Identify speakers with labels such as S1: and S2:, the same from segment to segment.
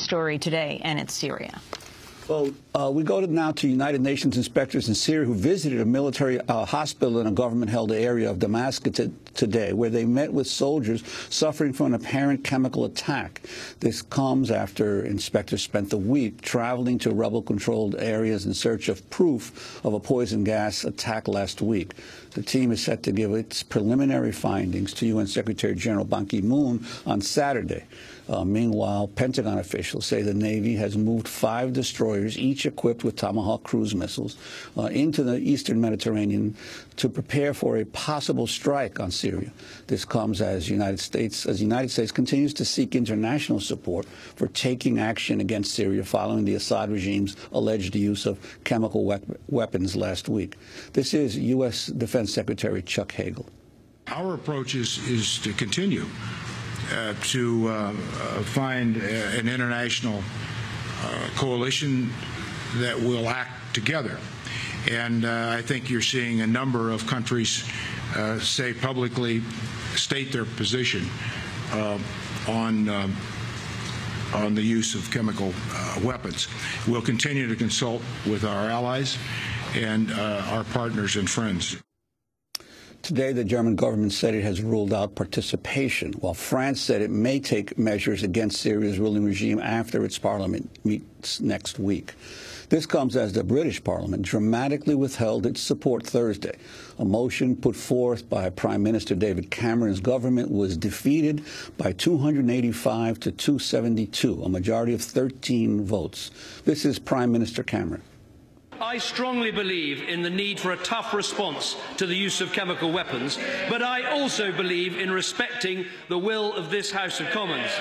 S1: story today, and it's Syria.
S2: Well, we go now to United Nations inspectors in Syria who visited a military hospital in a government-held area of Damascus today, where they met with soldiers suffering from an apparent chemical attack. This comes after inspectors spent the week traveling to rebel-controlled areas in search of proof of a poison gas attack last week. The team is set to give its preliminary findings to UN Secretary General Ban Ki-moon on Saturday. Meanwhile, Pentagon officials say the Navy has moved 5 destroyers, each equipped with Tomahawk cruise missiles, into the eastern Mediterranean to prepare for a possible strike on Syria. This comes as the United States continues to seek international support for taking action against Syria following the Assad regime's alleged use of chemical weapons last week. This is U.S. Defense Secretary Chuck Hagel.
S3: Our approach is to continue to find an international coalition that will act together. And I think you're seeing a number of countries say publicly, state their position on the use of chemical weapons. We'll continue to consult with our allies and our partners and friends.
S2: Today, the German government said it has ruled out participation, while France said it may take measures against Syria's ruling regime after its parliament meets next week. This comes as the British Parliament dramatically withheld its support Thursday. A motion put forth by Prime Minister David Cameron's government was defeated by 285 to 272, a majority of 13 votes. This is Prime Minister Cameron.
S4: I strongly believe in the need for a tough response to the use of chemical weapons, but I also believe in respecting the will of this House of Commons.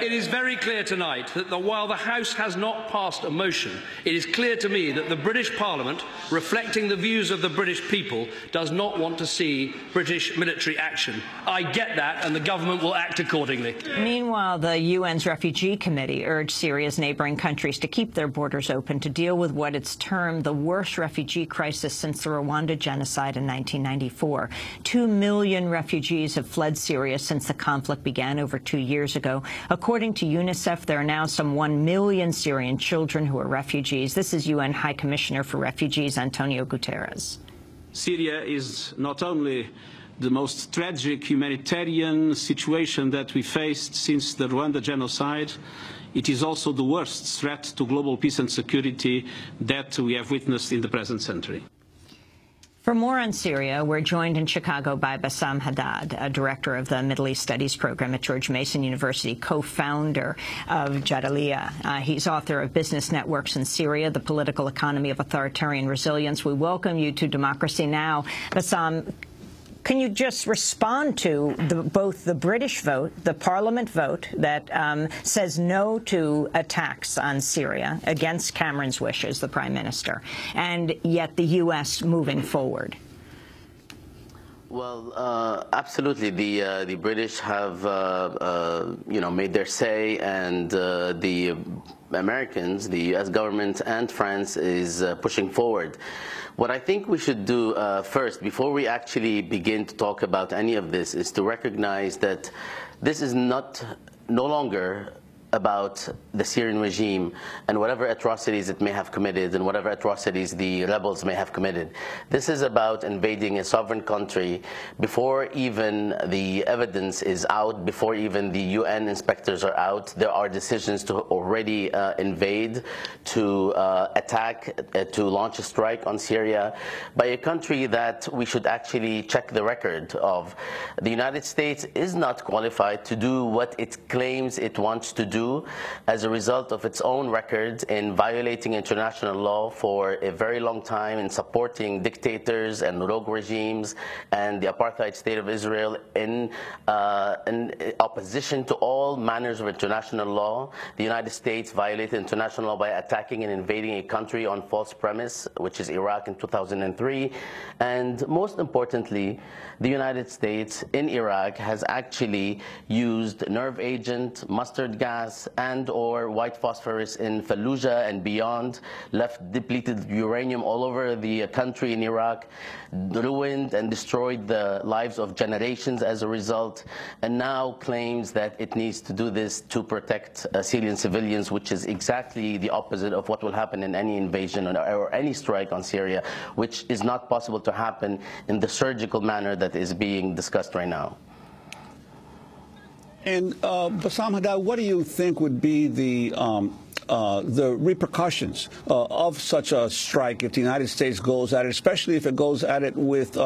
S4: It is very clear tonight that while the House has not passed a motion, it is clear to me that the British Parliament, reflecting the views of the British people, does not want to see British military action. I get that, and the government will act accordingly.
S1: Meanwhile, the UN's Refugee Committee urged Syria's neighboring countries to keep their borders open to deal with what it's termed the worst refugee crisis since the Rwanda genocide in 1994. 2 million refugees have fled Syria since the conflict began over 2 years ago. According to UNICEF, there are now some 1 million Syrian children who are refugees. This is UN High Commissioner for Refugees, Antonio Guterres.
S5: Syria is not only the most tragic humanitarian situation that we faced since the Rwanda genocide, it is also the worst threat to global peace and security that we have witnessed in the present century.
S1: For more on Syria, we're joined in Chicago by Bassam Haddad, a director of the Middle East Studies program at George Mason University, co-founder of Jadaliyya. He's author of Business Networks in Syria, The Political Economy of Authoritarian Resilience. We welcome you to Democracy Now! Bassam, can you just respond to both the British vote, the Parliament vote that says no to attacks on Syria against Cameron's wishes, the Prime Minister, and yet the U.S. moving forward?
S6: Well, absolutely. The British have, made their say, and the Americans, the U.S. government, and France is pushing forward. What I think we should do first, before we actually begin to talk about any of this, is to recognize that this is no longer about the Syrian regime and whatever atrocities it may have committed and whatever atrocities the rebels may have committed. This is about invading a sovereign country before even the evidence is out, before even the UN inspectors are out. There are decisions to already invade, to attack, to launch a strike on Syria by a country that we should actually check the record of. The United States is not qualified to do what it claims it wants to do as a result of its own record in violating international law for a very long time, in supporting dictators and rogue regimes and the apartheid state of Israel in opposition to all manners of international law. The United States violated international law by attacking and invading a country on false premise, which is Iraq in 2003. And most importantly, the United States in Iraq has actually used nerve agent, mustard gas, gas and or white phosphorus in Fallujah and beyond, left depleted uranium all over the country in Iraq, ruined and destroyed the lives of generations as a result, and now claims that it needs to do this to protect Syrian civilians, which is exactly the opposite of what will happen in any invasion or any strike on Syria, which is not possible to happen in the surgical manner that is being discussed right now.
S2: And Bassam Haddad, what do you think would be the repercussions of such a strike if the United States goes at it, especially if it goes at it with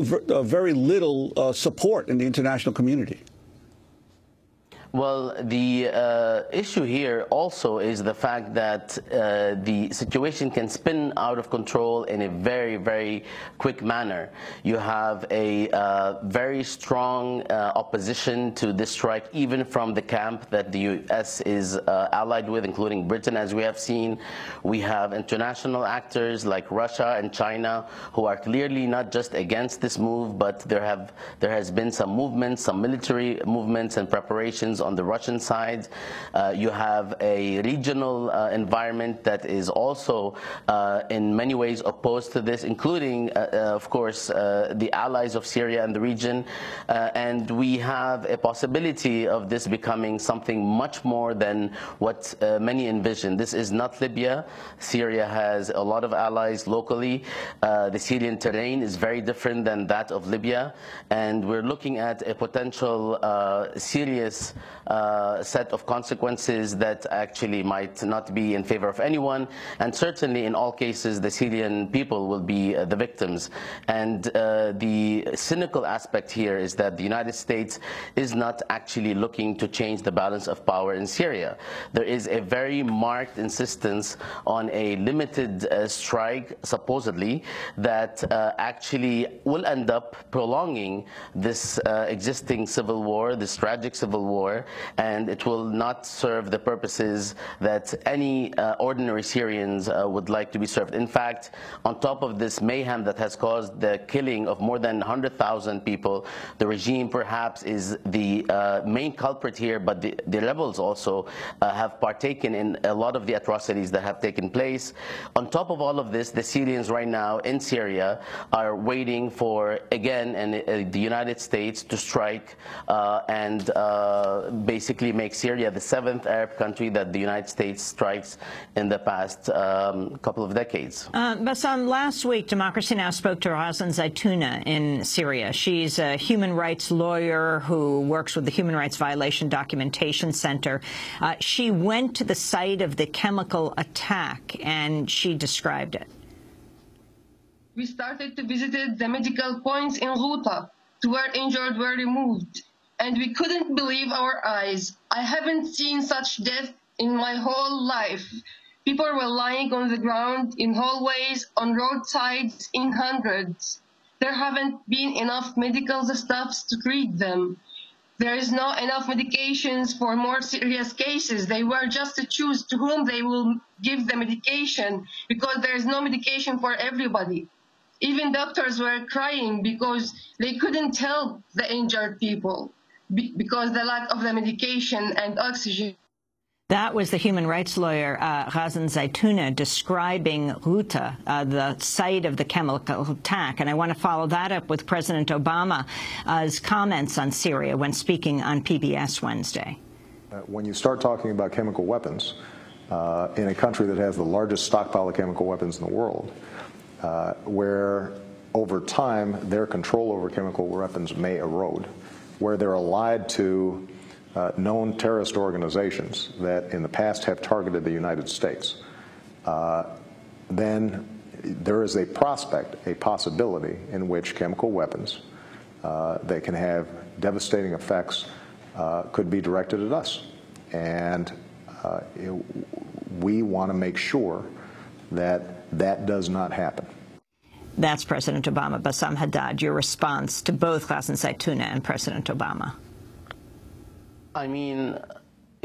S2: very little support in the international community?
S6: Well, the issue here also is the fact that the situation can spin out of control in a very, very quick manner. You have a very strong opposition to this strike, even from the camp that the U.S. is allied with, including Britain, as we have seen. We have international actors like Russia and China who are clearly not just against this move, but there has been some movements, some military movements and preparations on the Russian side. You have a regional environment that is also in many ways opposed to this, including, of course, the allies of Syria and the region. And we have a possibility of this becoming something much more than what many envision. This is not Libya. Syria has a lot of allies locally. The Syrian terrain is very different than that of Libya. And we're looking at a potential serious set of consequences that actually might not be in favor of anyone, and certainly in all cases the Syrian people will be the victims. And the cynical aspect here is that the United States is not actually looking to change the balance of power in Syria. There is a very marked insistence on a limited strike, supposedly, that actually will end up prolonging this existing civil war, this tragic civil war, and it will not serve the purposes that any ordinary Syrians would like to be served. In fact, on top of this mayhem that has caused the killing of more than 100,000 people, the regime perhaps is the main culprit here, but the rebels also have partaken in a lot of the atrocities that have taken place. On top of all of this, the Syrians right now in Syria are waiting for, again, the United States to strike and basically make Syria the 7th Arab country that the United States strikes in the past couple of decades.
S1: Bassam, last week, Democracy Now! Spoke to Razan Zaitouna in Syria. She's a human rights lawyer who works with the Human Rights Violation Documentation Center. She went to the site of the chemical attack, and she described it.
S7: We started to visit the medical points in Ghouta, to where injured were removed, and we couldn't believe our eyes. I haven't seen such death in my whole life. People were lying on the ground, in hallways, on roadsides, in hundreds. There haven't been enough medical staffs to treat them. There is not enough medications for more serious cases. They were just to choose to whom they will give the medication, because there is no medication for everybody. Even doctors were crying because they couldn't help the injured people because the lack of the medication and oxygen.
S1: That was the human rights lawyer, Razan Zaitouna, describing Ghouta, the site of the chemical attack. And I want to follow that up with President Obama's comments on Syria when speaking on PBS Wednesday.
S8: When you start talking about chemical weapons in a country that has the largest stockpile of chemical weapons in the world, where over time their control over chemical weapons may erode, where they're allied to known terrorist organizations that in the past have targeted the United States, then there is a prospect, a possibility in which chemical weapons that can have devastating effects could be directed at us. And we want to make sure that that does not happen.
S1: That's President Obama. Bassam Haddad, your response to both Razan Zaitouna and President Obama.
S6: I mean,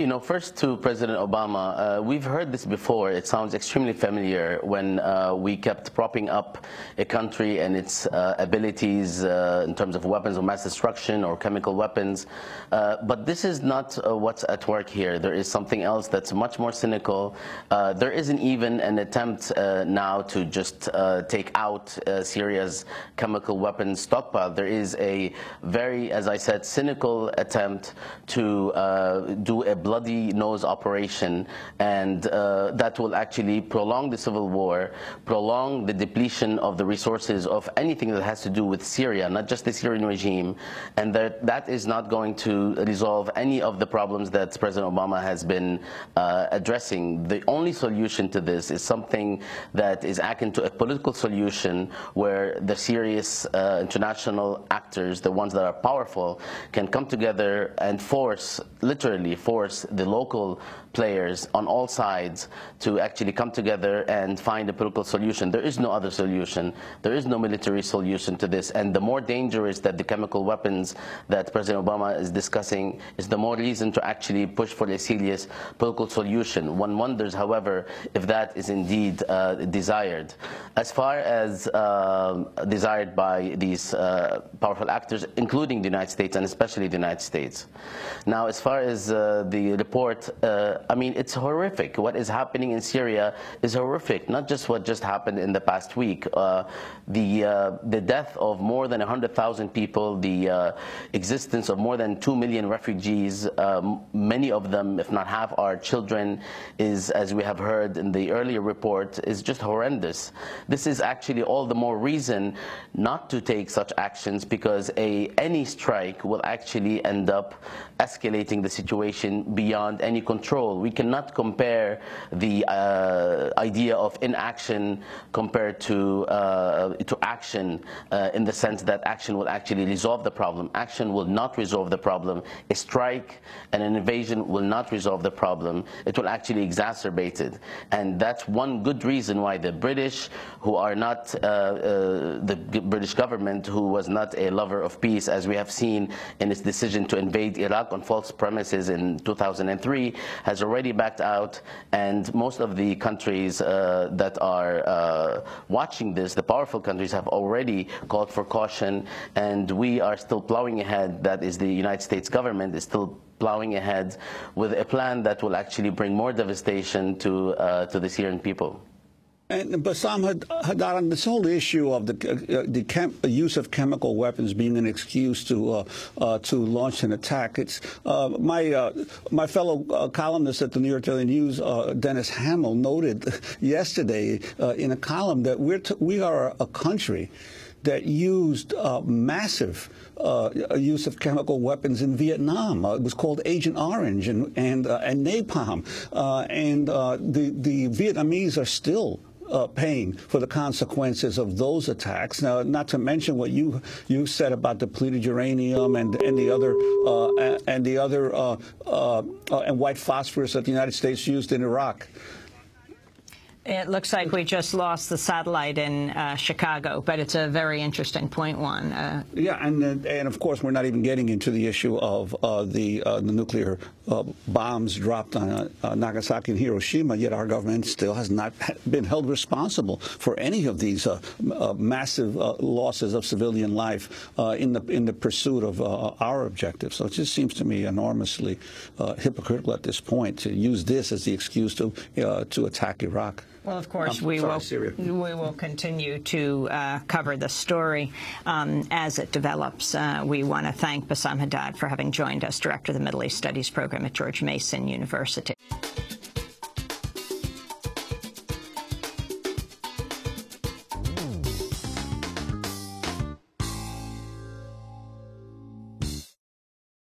S6: You know, first to President Obama, we've heard this before. It sounds extremely familiar when we kept propping up a country and its abilities in terms of weapons of mass destruction or chemical weapons. But this is not what's at work here. There is something else that's much more cynical. There isn't even an attempt now to just take out Syria's chemical weapons stockpile. There is a very, as I said, cynical attempt to do a bloody nose operation, and that will actually prolong the civil war, prolong the depletion of the resources of anything that has to do with Syria, not just the Syrian regime, and that is not going to resolve any of the problems that President Obama has been addressing. The only solution to this is something that is akin to a political solution where the serious international actors, the ones that are powerful, can come together and literally force the local players on all sides to actually come together and find a political solution. There is no other solution. There is no military solution to this. And the more dangerous that the chemical weapons that President Obama is discussing is, the more reason to actually push for a serious political solution. One wonders, however, if that is indeed desired. As far as desired by these powerful actors, including the United States and especially the United States. Now, as far as the report, I mean, it's horrific. What is happening in Syria is horrific, not just what just happened in the past week. The death of more than 100,000 people, the existence of more than 2 million refugees, many of them, if not half, are children, is, as we have heard in the earlier report, is just horrendous. This is actually all the more reason not to take such actions, because any strike will actually end up escalating the situation beyond any control. We cannot compare the idea of inaction compared to action in the sense that action will actually resolve the problem. Action will not resolve the problem. A strike and an invasion will not resolve the problem. It will actually exacerbate it. And that's one good reason why the British, who are not, the British government, who was not a lover of peace, as we have seen in its decision to invade Iraq on false premises in 2003, has already backed out, and most of the countries that are watching this, the powerful countries, have already called for caution, and we are still plowing ahead. That is, the United States government is still plowing ahead with a plan that will actually bring more devastation to the Syrian people.
S2: And Bassam Haddad, on this whole issue of the use of chemical weapons being an excuse to launch an attack, it's my fellow columnist at the New York Daily News, Dennis Hamill, noted yesterday in a column that we are a country that used massive use of chemical weapons in Vietnam. It was called Agent Orange and napalm, and the Vietnamese are still paying for the consequences of those attacks. Now, not to mention what you said about depleted uranium and white phosphorus that the United States used in Iraq.
S1: It looks like we just lost the satellite in Chicago, but it's a very interesting point, Juan.
S2: Yeah, and of course we're not even getting into the issue of the nuclear bombs dropped on Nagasaki and Hiroshima, yet our government still has not been held responsible for any of these massive losses of civilian life in the pursuit of our objectives. So it just seems to me enormously hypocritical at this point to use this as the excuse to attack Iraq.
S1: Well, of course, we will continue to cover the story as it develops. We want to thank Bassam Haddad for having joined us, Director of the Middle East Studies Program at George Mason University.